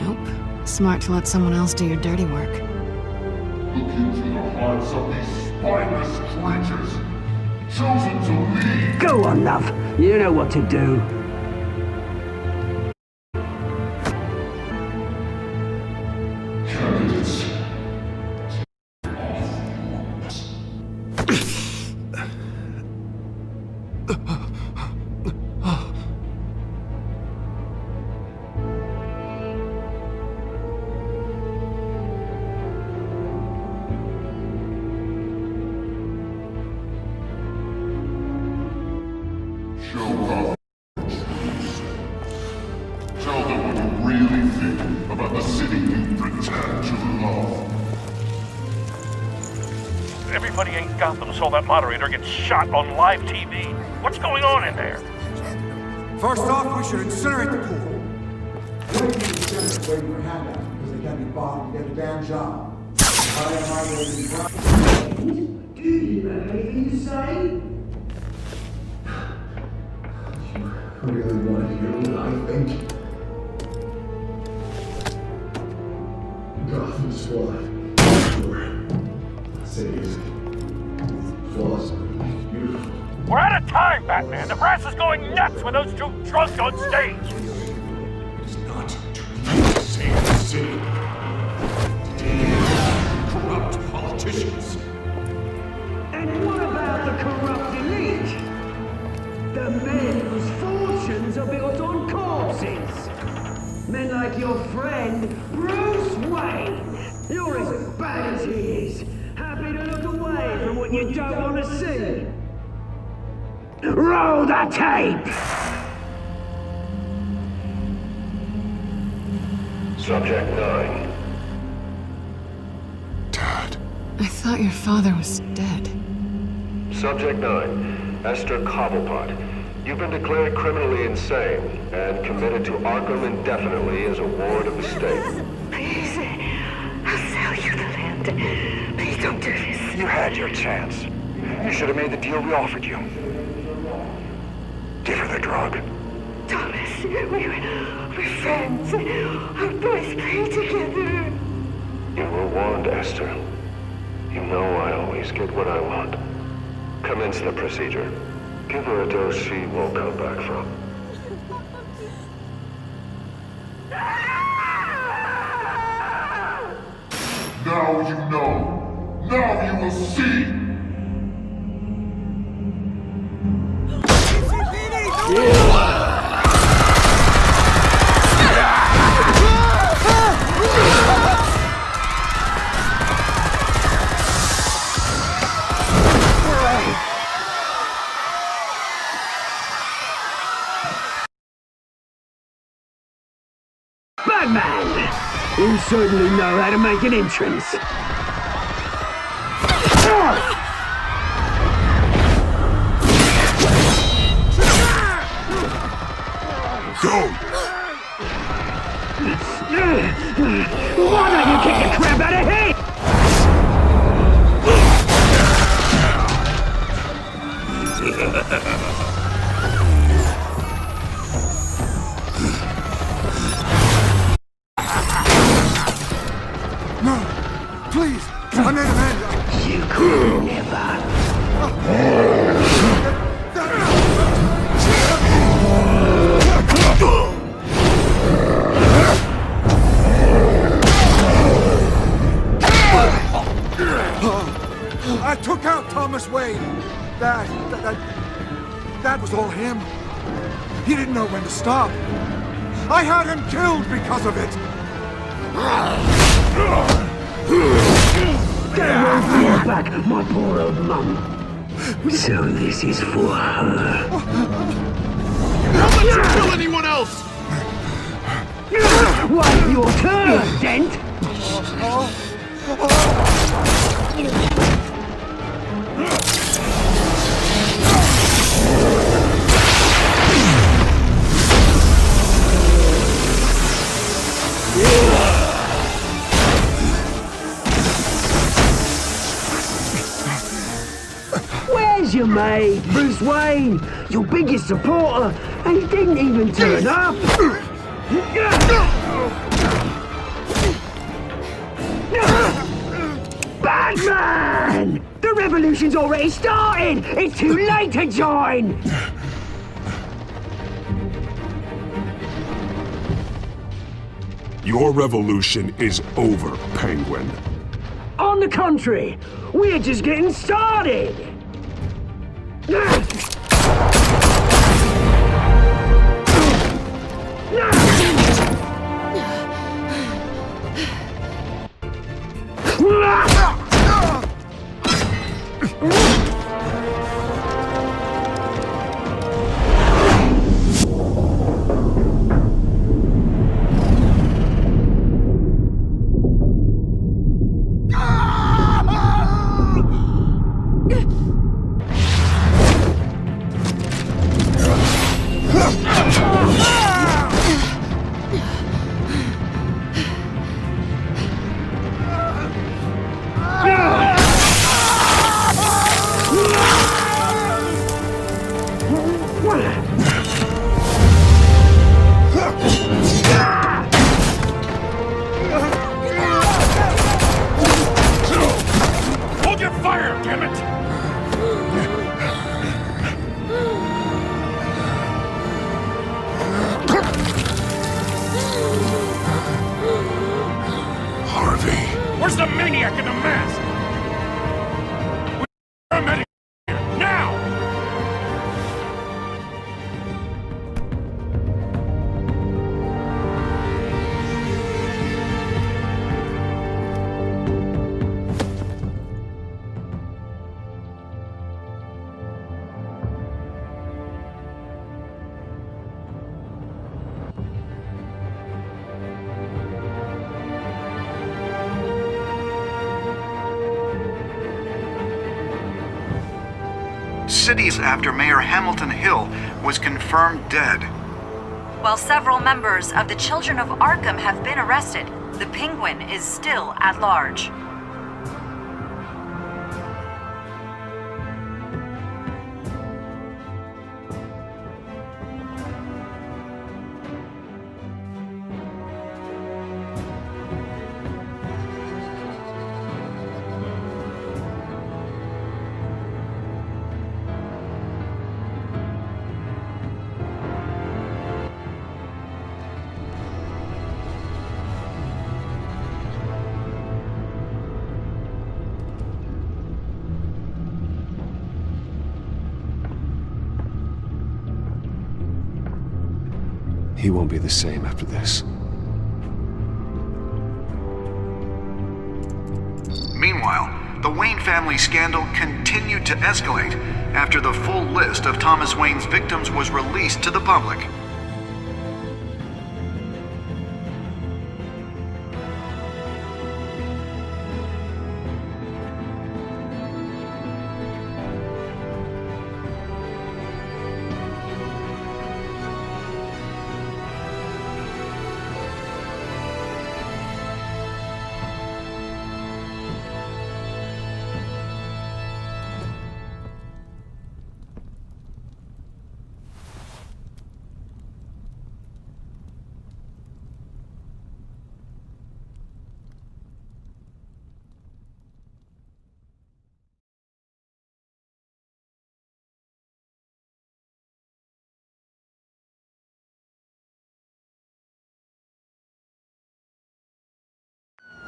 Nope. Smart to let someone else do your dirty work. Look into the hearts of these spineless creatures, chosen to lead. Go on, love. You know what to do. Candidates. Show off. Tell them what you really think about the city you pretend to love. Everybody in Gotham saw that moderator get shot on live TV. What's going on in there? First off, we should incinerate the pool. Waiting for handouts because they can't be bought to get a damn job. Do you have anything to say? I really want to hear what I think. Gotham's flawed. Sure. City is flawless, but beautiful. We're out of time, Batman. The press is going nuts with those two drunks on stage. It is not to save the city. Corrupt politicians. And what about the corrupt elite? The men whose fortunes are built on corpses. Men like your friend, Bruce Wayne. You're as bad as he is. Happy to look away from what you don't want to see. Roll the tape! Subject 9. I thought your father was dead. Subject 9. Esther Cobblepot. You've been declared criminally insane and committed to Arkham indefinitely as a ward of the state. Please, I'll sell you the land. Please don't do this. You had your chance. You should have made the deal we offered you. Give her the drug. Thomas, we're friends. Our boys play together. You were warned, Esther. You know I always get what I want. Commence the procedure. Give her a dose she won't come back from. Now you know. Now you will see. Batman! You certainly know how to make an entrance. Go! Why don't you kick the crap out of him? No! Please! I made a man! You could never. I took out Thomas Wayne. That was all him. He didn't know when to stop. I had him killed because of it. Get your back, my poor old mum. So this is for her. Don't let you kill anyone else! Wait your turn, Dent! Where's your mate, Bruce Wayne? Your biggest supporter, and he didn't even turn up! Batman! The revolution's already started! It's too late to join! Your revolution is over, Penguin. On the contrary, we're just getting started! Hold your fire, damn it! Harvey. Where's the maniac in the mask? We're medic here, now! Cities after Mayor Hamilton Hill was confirmed dead. While several members of the Children of Arkham have been arrested, the Penguin is still at large. He won't be the same after this. Meanwhile, the Wayne family scandal continued to escalate after the full list of Thomas Wayne's victims was released to the public.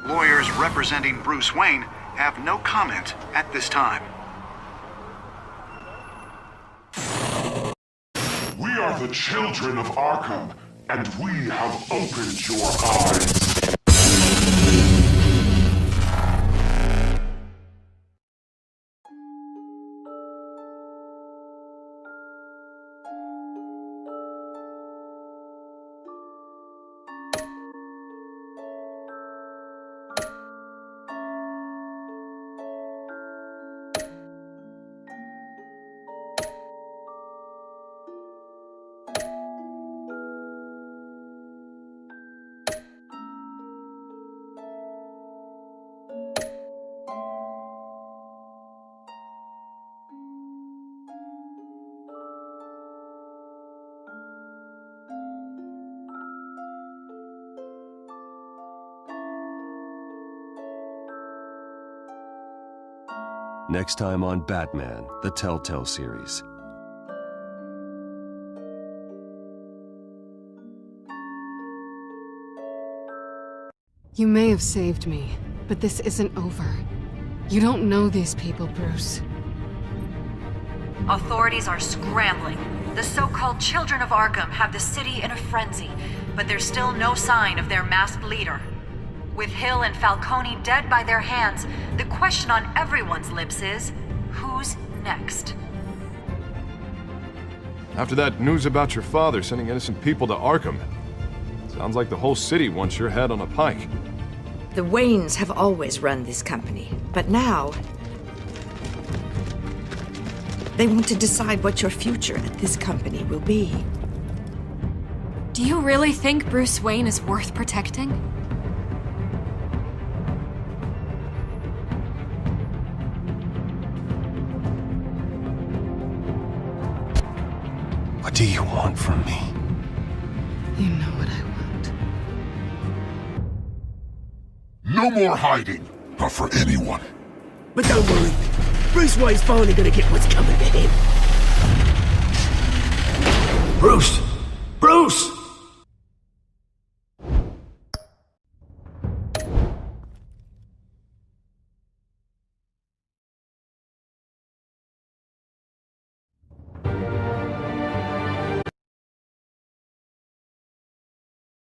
Lawyers representing Bruce Wayne have no comment at this time. We are the children of Arkham, and we have opened your eyes. Next time on Batman, the Telltale series. You may have saved me, but this isn't over. You don't know these people, Bruce. Authorities are scrambling. The so-called Children of Arkham have the city in a frenzy, but there's still no sign of their masked leader. With Hill and Falcone dead by their hands, the question on everyone's lips is, who's next? After that news about your father sending innocent people to Arkham, sounds like the whole city wants your head on a pike. The Waynes have always run this company, but now they want to decide what your future at this company will be. Do you really think Bruce Wayne is worth protecting? What do you want from me? You know what I want. No more hiding, not for anyone. But don't worry, Bruce Wayne's finally gonna get what's coming to him. Bruce! Bruce!